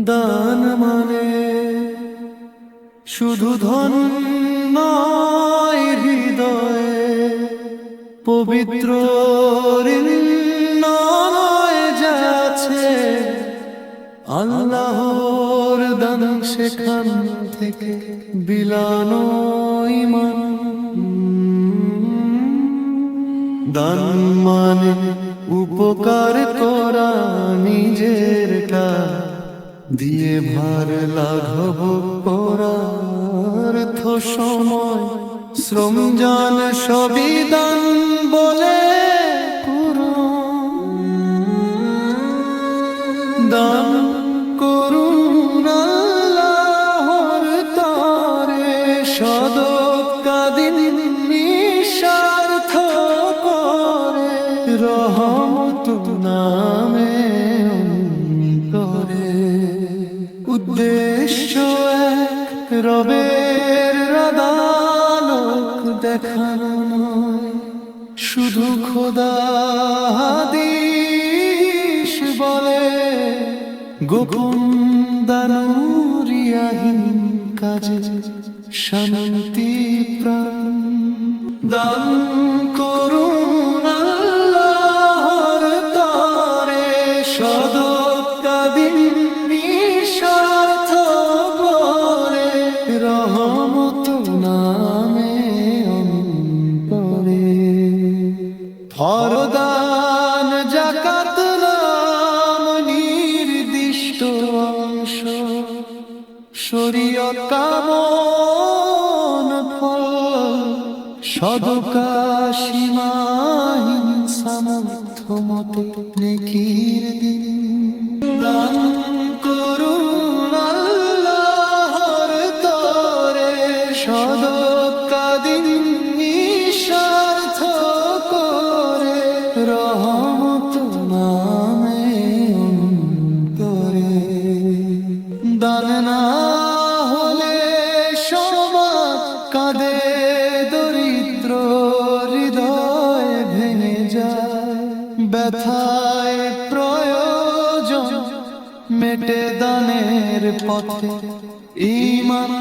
দান মানে শুধু ধন নয়, হৃদয়ে পবিত্র নয় যাচ্ছে আল্লাহর দান, সেখান থেকে বিলানো ঈমান। দান মানে উপকার করা, নিজেরটা দিয়ে ভার লাঘব করার সময় শ্রম জান সবই দান বলে দান করুন আল্লাহর তরে, সদকা দিন নিঃস্বার্থ করে, রহমত নামে করে। উদ্দেশ্য এক, রবের আদালত দেখানো নয়, শুধু খোদা হাদিস বলে গোপন দানুরিয়াহীন কাজে শান্তি প্রাণ। দান করুন আল্লাহর তরে, সদকা দিন নিঃস্বার্থ করে, রহমত নামে অন্তরে। ফরদান যাকাত নাম নির্দিষ্ট অংশ, শরীয়ত কামন ফল, সদকা সীমাহীন সামর্থ্য মতে নেকির দিন। দান করুন আল্লাহর তরে, সদকা দিন নিঃস্বার্থ করে, রহমত নামে অন্তরে। দান না হলে সমাজ কাঁদে, দরিদ্র হৃদয় ভেঙে যায়, ব্যথায় প্রয়োজন মেটে দানের পথে, ঈমান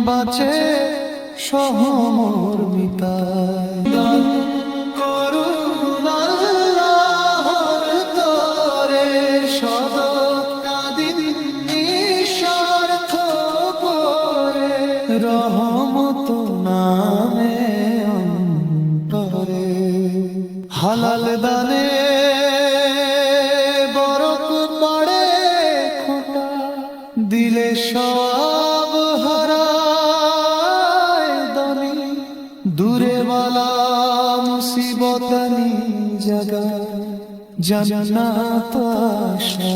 বাঁচে সহমর্মিতায়। দান করুন আল্লাহর তরে, সদকা দিন নিঃস্বার্থ করে, রহমত নামে অন্তরে। হালাল দানে বরকত বাড়ে, খোটা দিলে সব হারায় দানি, দূরে বালা মুসিবতানি জাগা জান্নাত আশা।